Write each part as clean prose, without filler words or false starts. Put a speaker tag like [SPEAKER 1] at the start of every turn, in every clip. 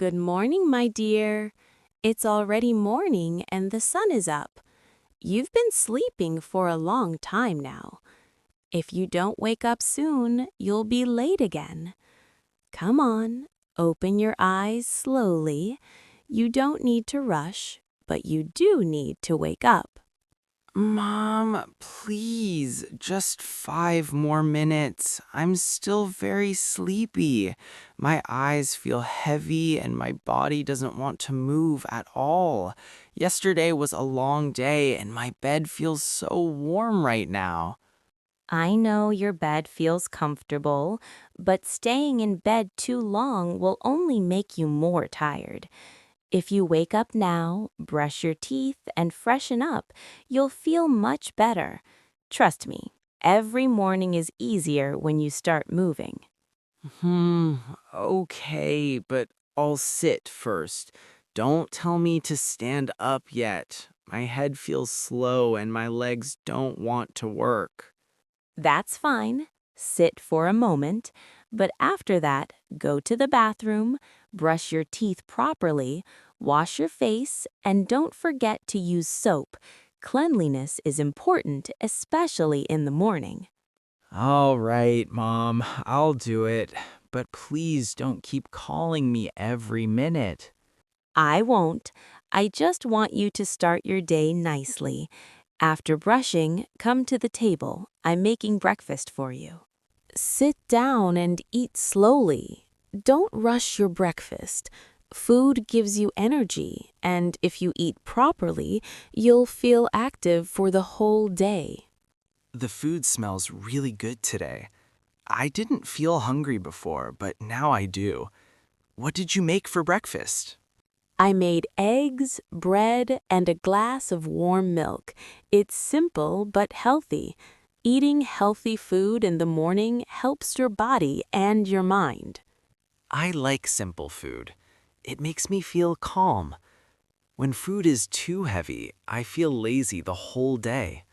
[SPEAKER 1] Good morning, my dear. It's already morning and the sun is up. You've been sleeping for a long time now. If you don't wake up soon, you'll be late again. Come on, open your eyes slowly. You don't need to rush, but you do need to wake up.
[SPEAKER 2] Mom, please, just 5 more minutes. I'm still very sleepy. My eyes feel heavy and my body doesn't want to move at all. Yesterday was a long day and my bed feels so warm right now.
[SPEAKER 1] I know your bed feels comfortable, but staying in bed too long will only make you more tired. If you wake up now, brush your teeth, and freshen up, you'll feel much better. Trust me, every morning is easier when you start moving.
[SPEAKER 2] Hmm, okay, but I'll sit first. Don't tell me to stand up yet. My head feels slow and my legs don't want to work.
[SPEAKER 1] That's fine. Sit for a moment, but after that, go to the bathroom, brush your teeth properly, wash your face, and don't forget to use soap. Cleanliness is important, especially in the morning.
[SPEAKER 2] All right, Mom, I'll do it. But please don't keep calling me every minute.
[SPEAKER 1] I won't. I just want you to start your day nicely. After brushing, come to the table. I'm making breakfast for you. Sit down and eat slowly. Don't rush your breakfast. Food gives you energy, and if you eat properly, you'll feel active for the whole day.
[SPEAKER 2] The food smells really good today. I didn't feel hungry before, but now I do. What did you make for breakfast?
[SPEAKER 1] I made eggs, bread, and a glass of warm milk. It's simple but healthy. Eating healthy food in the morning helps your body and your mind.
[SPEAKER 2] I like simple food. It makes me feel calm. When food is too heavy, I feel lazy the whole day.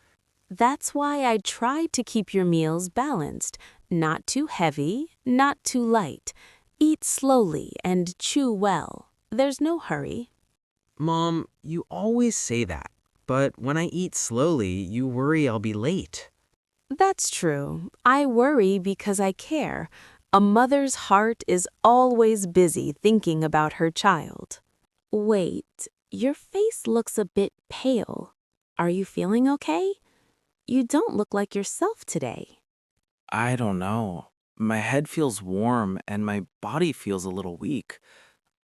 [SPEAKER 1] That's why I try to keep your meals balanced, not too heavy, not too light. Eat slowly and chew well. There's no hurry.
[SPEAKER 2] Mom, you always say that, but when I eat slowly, you worry I'll be late.
[SPEAKER 1] That's true. I worry because I care. A mother's heart is always busy thinking about her child. Wait, your face looks a bit pale. Are you feeling okay? You don't look like yourself today.
[SPEAKER 2] I don't know. My head feels warm and my body feels a little weak.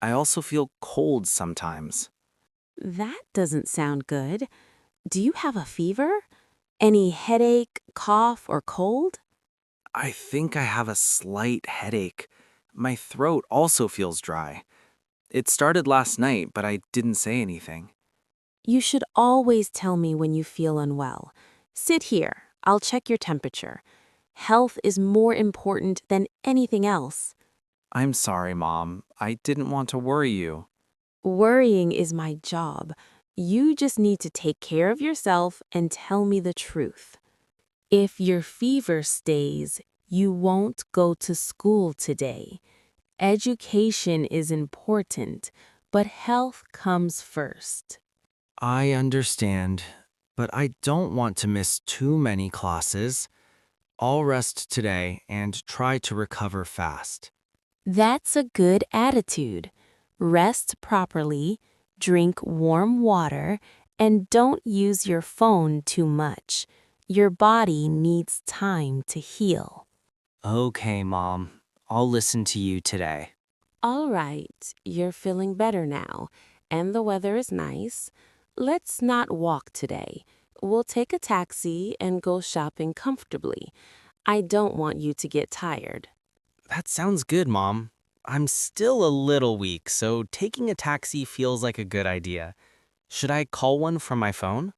[SPEAKER 2] I also feel cold sometimes.
[SPEAKER 1] That doesn't sound good. Do you have a fever? Any headache, cough, or cold?
[SPEAKER 2] I think I have a slight headache. My throat also feels dry. It started last night, but I didn't say anything.
[SPEAKER 1] You should always tell me when you feel unwell. Sit here. I'll check your temperature. Health is more important than anything else.
[SPEAKER 2] I'm sorry, Mom. I didn't want to worry you.
[SPEAKER 1] Worrying is my job. You just need to take care of yourself and tell me the truth. If your fever stays, you won't go to school today. Education is important, but health comes first.
[SPEAKER 2] I understand, but I don't want to miss too many classes. I'll rest today and try to recover fast.
[SPEAKER 1] That's a good attitude. Rest properly, drink warm water, and don't use your phone too much. Your body needs time to heal.
[SPEAKER 2] Okay, Mom. I'll listen to you today.
[SPEAKER 1] All right, you're feeling better now, and the weather is nice. Let's not walk today. We'll take a taxi and go shopping comfortably. I don't want you to get tired.
[SPEAKER 2] That sounds good, Mom. I'm still a little weak, so taking a taxi feels like a good idea. Should I call one from my phone?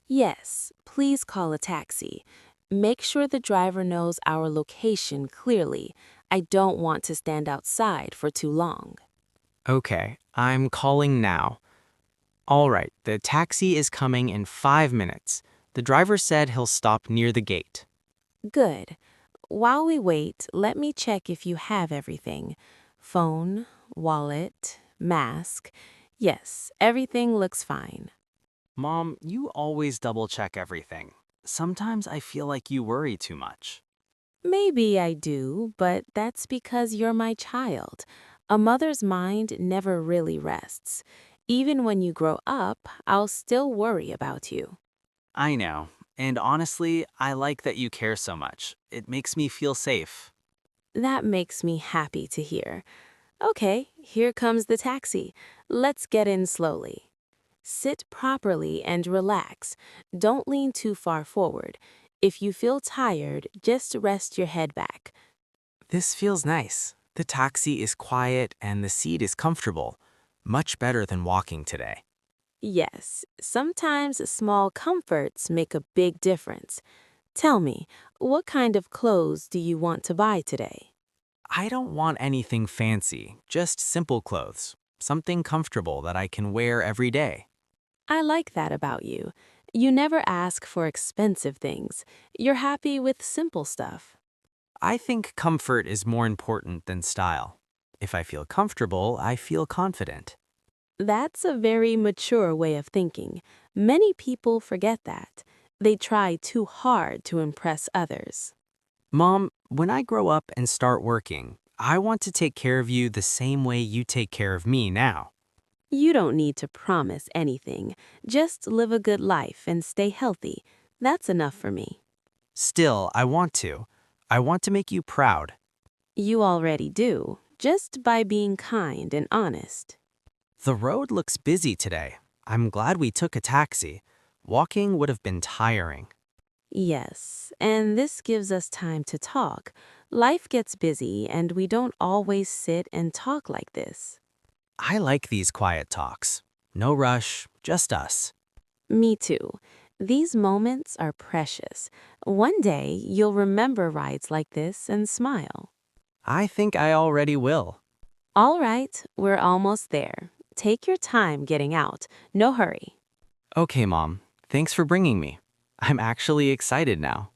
[SPEAKER 1] Yes, please call a taxi. Make sure the driver knows our location clearly. I don't want to stand outside for too long.
[SPEAKER 2] Okay, I'm calling now. All right, the taxi is coming in 5 minutes. The driver said he'll stop near the gate.
[SPEAKER 1] Good. While we wait, let me check if you have everything. Phone, wallet, mask. Yes, everything looks fine.
[SPEAKER 2] Mom, you always double-check everything. Sometimes I feel like you worry too much.
[SPEAKER 1] Maybe I do, but that's because you're my child. A mother's mind never really rests. Even when you grow up, I'll still worry about you.
[SPEAKER 2] I know. And honestly, I like that you care so much. It makes me feel safe.
[SPEAKER 1] That makes me happy to hear. Okay, here comes the taxi. Let's get in slowly. Sit properly and relax. Don't lean too far forward. If you feel tired, just rest your head back.
[SPEAKER 2] This feels nice. The taxi is quiet and the seat is comfortable. Much better than walking today.
[SPEAKER 1] Yes, sometimes small comforts make a big difference. Tell me, what kind of clothes do you want to buy today?
[SPEAKER 2] I don't want anything fancy, just simple clothes. Something comfortable that I can wear every day.
[SPEAKER 1] I like that about you. You never ask for expensive things. You're happy with simple stuff.
[SPEAKER 2] I think comfort is more important than style. If I feel comfortable, I feel confident.
[SPEAKER 1] That's a very mature way of thinking. Many people forget that. They try too hard to impress others.
[SPEAKER 2] Mom, when I grow up and start working, I want to take care of you the same way you take care of me now.
[SPEAKER 1] You don't need to promise anything. Just live a good life and stay healthy. That's enough for me.
[SPEAKER 2] Still, I want to. I want to make you proud.
[SPEAKER 1] You already do, just by being kind and honest.
[SPEAKER 2] The road looks busy today. I'm glad we took a taxi. Walking would have been tiring.
[SPEAKER 1] Yes, and this gives us time to talk. Life gets busy, and we don't always sit and talk like this.
[SPEAKER 2] I like these quiet talks. No rush, just us.
[SPEAKER 1] Me too. These moments are precious. One day, you'll remember rides like this and smile.
[SPEAKER 2] I think I already will.
[SPEAKER 1] All right, we're almost there. Take your time getting out. No hurry.
[SPEAKER 2] Okay, Mom. Thanks for bringing me. I'm actually excited now.